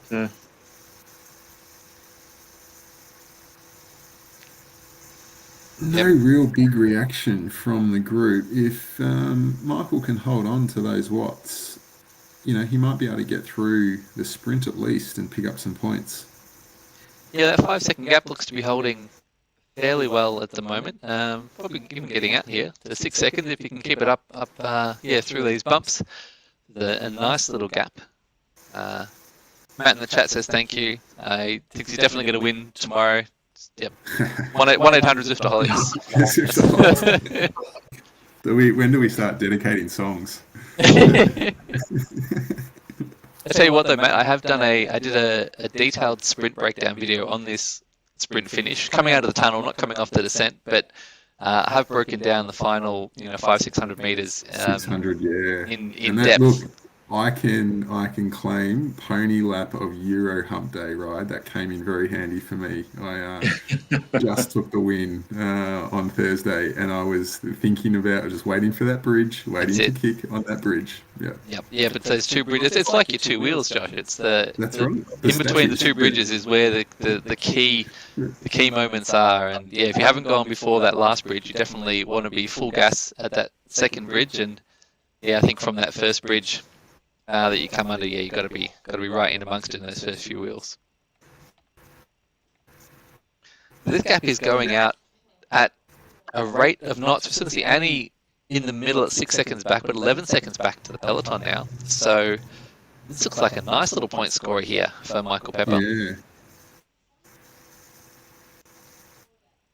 no real big reaction from the group. If Michael can hold on to those watts, he might be able to get through the sprint at least and pick up some points. Yeah, that 5-second gap looks to be holding fairly well at the moment. Probably even getting out here to 6 seconds if you can keep it up through these bumps. A nice little gap. Matt in the chat says thank you. He thinks he's definitely going to win tomorrow. Yep. 1-800 Zwiftaholics. When do we start dedicating songs? I tell you what though, Matt, I did a detailed sprint breakdown video on this sprint finish, coming out of the tunnel, not coming off the descent, but I have broken down the final, 500-600 meters 600, yeah. in depth. Look, I can claim pony lap of Euro Hump Day ride. That came in very handy for me. I just took the win on Thursday, and I was thinking about just waiting for that bridge, waiting to kick on that bridge. Yeah. Yep. Yeah, but those two bridges, it's like your two wheels, Josh. It's That's right. In between the two bridges is where the key moments are. And yeah, if you haven't gone before that last bridge, you definitely want to be full gas at that second bridge. And yeah, I think from that first bridge that you come under, yeah, you got to be right in amongst it in those first few wheels. This gap is going out at a rate of knots. We're sort of see Annie in the middle at 6 seconds back, but 11 seconds back to the peloton now. So this looks like a nice little point scorer here for Michael Pepper. Yeah.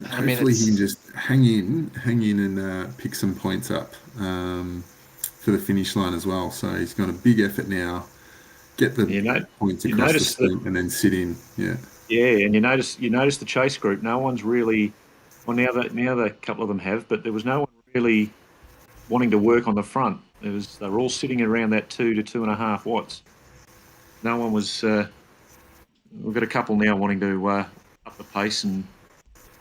Hopefully he can just hang in and pick some points up for the finish line as well. So he's got a big effort now. Get the points across the sprint and then sit in. Yeah. Yeah, and you notice the chase group. No one's really. Well, now the couple of them have, but there was no one really wanting to work on the front. They were all sitting around that 2 to 2.5 watts. No one was. We've got a couple now wanting to up the pace and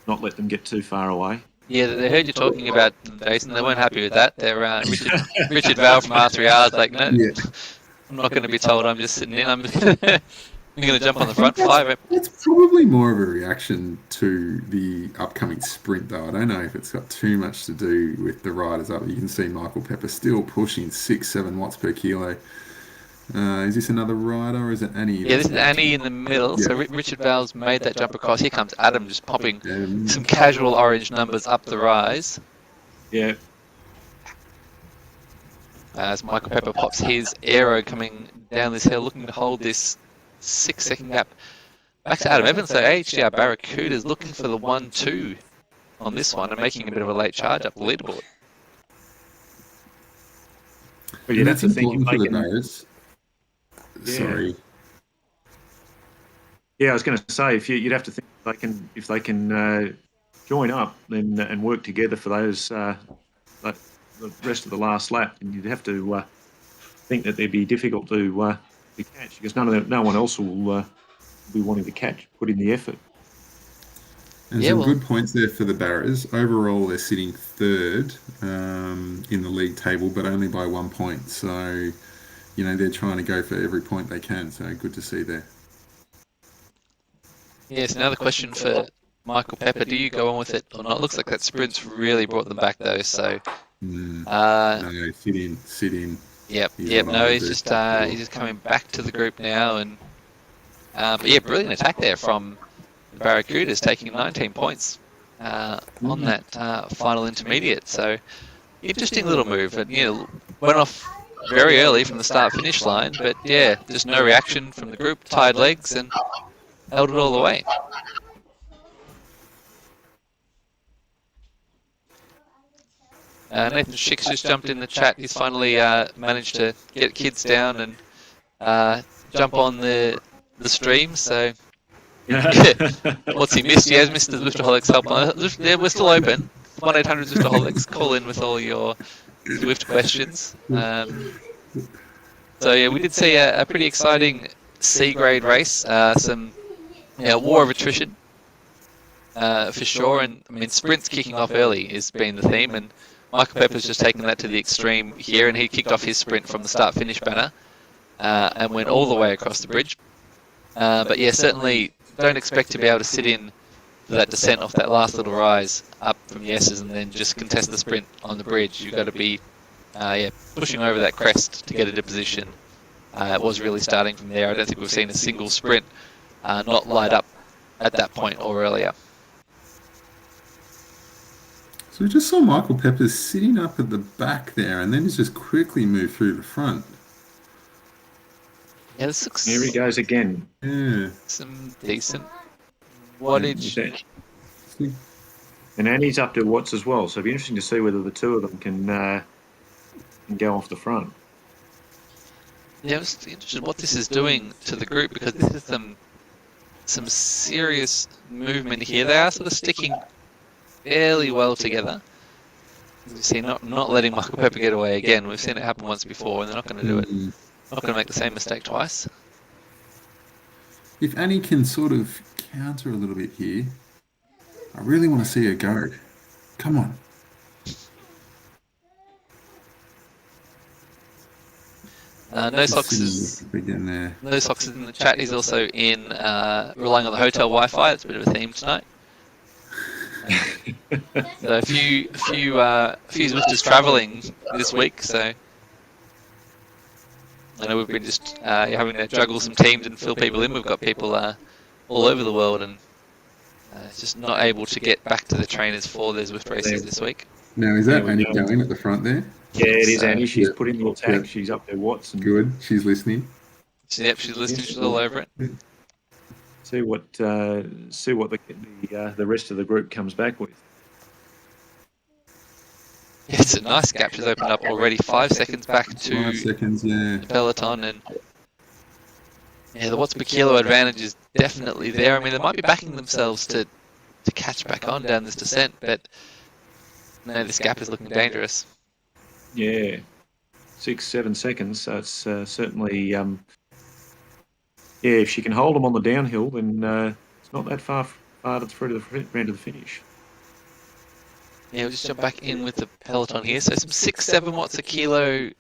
not let them get too far away. Yeah, they heard you talking about Jason. They weren't happy with that. They're Richard Val from R3R is like, no, I'm not going to be told. I'm just sitting in. I'm going to jump on the front 5. It's probably more of a reaction to the upcoming sprint, though. I don't know if it's got too much to do with the riders up. You can see Michael Pepper still pushing 6-7 watts per kilo. Is this another rider or is it Annie? Yeah, this is Annie in the middle. Yeah. So Richard Val's made that jump across. Here comes Adam just popping some casual orange numbers up the rise. Yeah. As Michael Pepper pops his aero coming down this hill, looking to hold this 6-second gap. Back to Adam Evans, so HDR Barracuda's looking for the 1-2 on this one and making a bit of a late charge up the leaderboard. Well, yeah, that's the thing. Sorry. Yeah, I was going to say you'd have to think if they can join up and work together for those the rest of the last lap, and you'd have to think that they'd be difficult to catch because no one else will be wanting to put in the effort. And good points there for the Barras. Overall, they're sitting third in the league table, but only by 1 point. So, they're trying to go for every point they can. So good to see there. Yes, another question for Michael Pepper. Do you go on with it or not? It looks like that sprint's really brought them back though. So, no, sit in. Yep. No, he's just coming back to the group now, and but yeah, brilliant attack there from the Barracudas, taking 19 points on that final intermediate. So, interesting little move, and went off very early from the start-finish line, but yeah, just no reaction from the group, tied legs, and held it all the way. Nathan Schick's just jumped in the chat. He's finally managed to get kids down and jump on the stream. So, what's he missed? He has missed the Zwiftaholics helpline. Yeah, we're still open. 1-800 Zwiftaholics. Call in with all your Zwift questions. So yeah, we did see a pretty exciting C-grade race. Some war of attrition for sure. And I mean, sprints kicking off early has been the theme, and Michael Pepper's just taken that to the extreme here, and he kicked off his sprint from the start-finish banner and went all the way across the bridge. But yeah, certainly don't expect to be able to sit in for that descent off that last little rise up from the S's and then just contest the sprint on the bridge. You've got to be pushing over that crest to get into position. It was really starting from there. I don't think we've seen a single sprint not light up at that point or earlier. So we just saw Michael Pepper sitting up at the back there, and then he's just quickly moved through the front. Yeah, this looks... Here he goes again. Yeah. Some decent wattage. Interesting. And Annie's up to Watts as well, so it'll be interesting to see whether the two of them can go off the front. Yeah, I'm just interested in what this is doing to the group, because this is some serious movement here. They are sort of sticking fairly well together. As you see, not letting Michael Pepper get away again. We've seen it happen once before, and they're not going to do it. Not going to make the same mistake twice. If Annie can sort of counter a little bit here, I really want to see her go. Come on. No Socks is in the chat. He's also in relying on the hotel Wi-Fi. It's a bit of a theme tonight. So a few Zwifters travelling this week. So I know we've been just having to juggle some teams and fill people in. We've got people all over the world, and just not able to get back to the trainers for their Zwift races this week. Now, is that Annie going at the front there? Yeah, it is Annie. She's put in the attack. Yep. She's up there, Watts. Good. She's listening. Yep, she's listening. She's all over it. See what the rest of the group comes back with. Yeah, it's a nice gap. She's opened up already. 5 seconds back to 5 seconds, yeah. The peloton, and the Watts per kilo advantage is definitely there. I mean, they might be backing themselves to catch back on down this descent, but no, this gap is looking dangerous. Yeah, 6-7 seconds. So it's certainly if she can hold them on the downhill, then it's not that far through to the round of the finish. Yeah, we'll just jump back in with the peloton here. So some 6-7 watts a kilo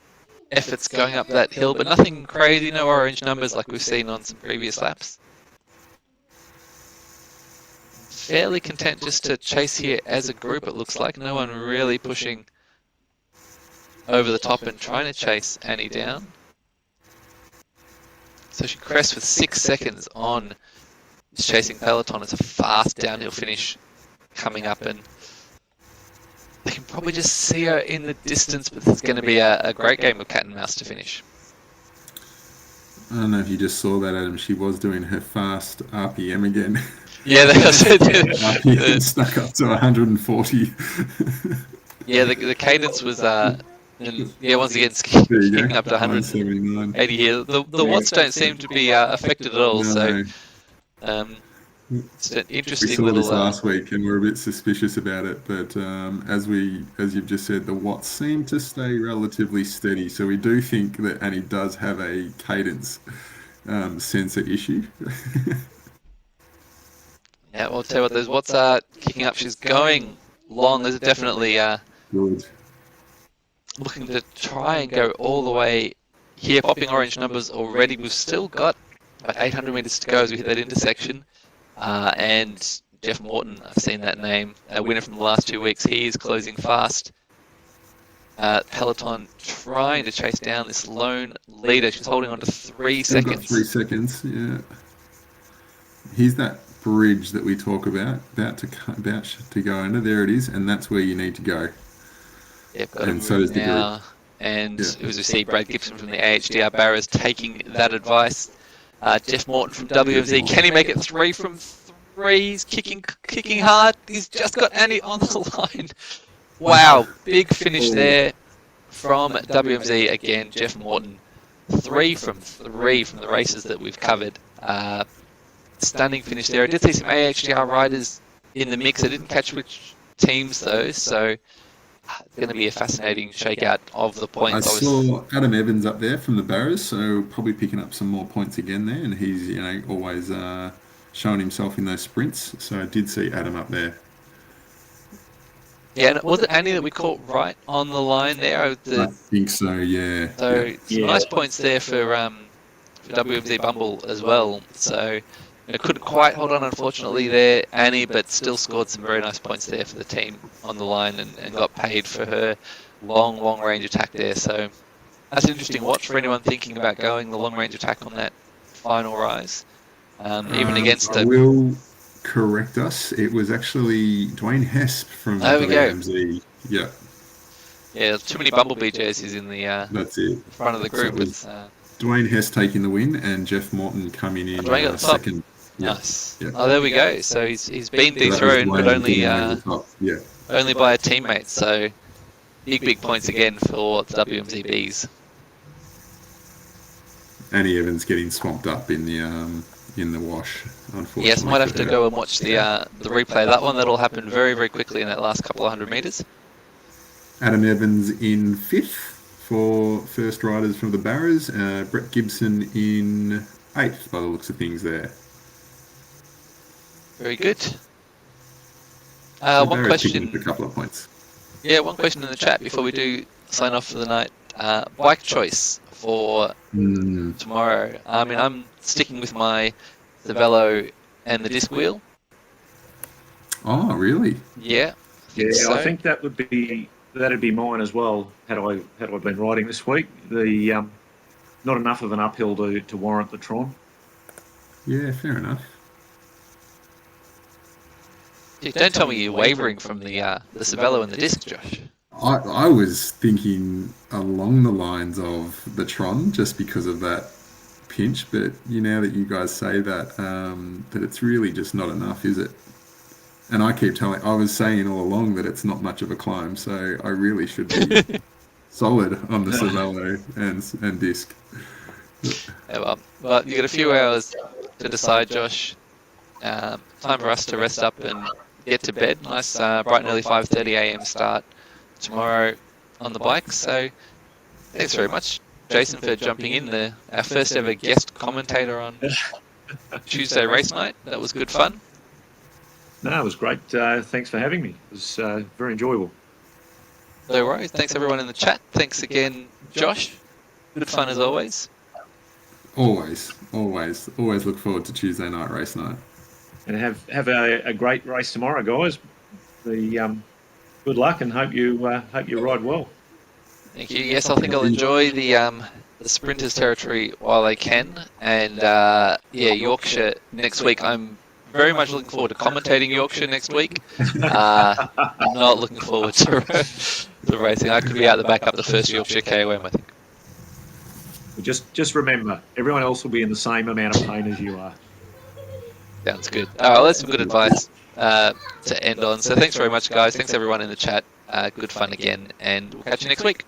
efforts going up that hill, but nothing crazy, no orange numbers like we've seen on some previous laps. Fairly content just to chase here as a group, it looks like. No one really pushing over the top and trying to chase Annie down. So she crests with 6 seconds on this chasing peloton. It's a fast downhill finish coming up, and they can probably just see her in the distance, but it's going to be a great game of cat and mouse to finish. I don't know if you just saw that, Adam. She was doing her fast RPM again. Yeah, RPM stuck up to 140. Yeah, the cadence was once again kicking up to 180 here. The watts don't seem to be affected at all. No. So it's an interesting we saw little. This last week, and we're a bit suspicious about it. But as you've just said, the watts seem to stay relatively steady. So we do think that Annie does have a cadence sensor issue. Yeah, well, I'll tell you what, those watts are kicking up. She's going long. There's definitely Good. looking to try and go all the way here, popping orange numbers already. We've still got about 800 meters to go as we hit that intersection. And Jeff Morton, I've seen that name, a winner from the last 2 weeks. He is closing fast. Peloton trying to chase down this lone leader. She's holding on to 3 seconds. Got 3 seconds, yeah. Here's that bridge that we talk about to go under. There it is, and that's where you need to go. Yep, got and so does the group. And as we see, Brad Gibson from the AHDR Barras taking that advice. Jeff Morton from WMZ, can he make it 3 from 3? He's kicking hard. He's just got Annie on the line. Wow, big finish there from WMZ again. Jeff Morton, 3 from 3 from the races that we've covered. Stunning finish there. I did see some AHDR riders in the mix. I didn't catch which teams though, so it's going to be a fascinating shakeout of the points. I saw Adam Evans up there from the Barras, so probably picking up some more points again there, and he's always showing himself in those sprints. So I did see Adam up there. Yeah, and was it Annie that we caught right on the line there? I think so, yeah. So some nice points there for WMZ Bumble as well. So couldn't quite hold on, unfortunately, there, Annie, but still scored some very nice points there for the team on the line and got paid for her long range attack there. So that's an interesting watch for anyone thinking about going the long range attack on that final rise. Even against I will correct us. It was actually Dwayne Hesp from WMZ. Yeah. Yeah, too many Bumblebee jerseys in the that's it. Front of the group. So Dwayne Hess taking the win and Jeff Morton coming in second. Yeah. Nice. Yeah. Oh, there we go. So he's been So that was dethroned, but Dwayne only getting over the top. Yeah. only by a teammate. So big points again for the WMZBs. Annie Evans getting swamped up in the wash, unfortunately. Yes, might have for to her. go and watch the replay of that one. That'll happen very quickly in that last couple of 100 meters. Adam Evans in 5th for first riders from the Barras. Brett Gibson in 8th by the looks of things there. Very good. So One Barras picking question. up a couple of points. Yeah, one question in the chat before we do sign off for the night. Bike choice for tomorrow. I mean, I'm sticking with my the Velo and the disc wheel. Oh, really? Yeah. I think that'd be mine as well. Had I been riding this week, the not enough of an uphill to warrant the Tron. Yeah, fair enough. Don't tell me you're wavering from the Cervelo and the disc, Josh. I was thinking along the lines of the Tron just because of that pinch, but now that you guys say that, that it's really just not enough, is it? And I was saying all along that it's not much of a climb, so I really should be solid on the Cervelo and disc. Yeah, well, you got a few hours to decide, Josh. Time for us to rest up and get to bed. Nice bright and early 5:30 a.m. start tomorrow on the bike. So thanks very much, Jason, for jumping in, our first ever guest commentator on Tuesday race night. That was good fun. No, it was great. Thanks for having me. It was very enjoyable. No worries. Thanks everyone in the chat. Thanks again, Josh. Good fun as always. Always look forward to Tuesday night race night. And have a great race tomorrow, guys. Good luck, and hope you ride well. Thank you. Yes, I think I'll enjoy the sprinters territory while I can, and Yorkshire next week. I'm very much looking forward to commentating Yorkshire next week. I'm not looking forward to the racing. I could be out the back up the first Yorkshire KOM, I think. Just remember, everyone else will be in the same amount of pain as you are. Sounds good. All right, well, that's some good advice to end on. So thanks very much, guys. Thanks everyone in the chat. Good fun again, and we'll catch you next week.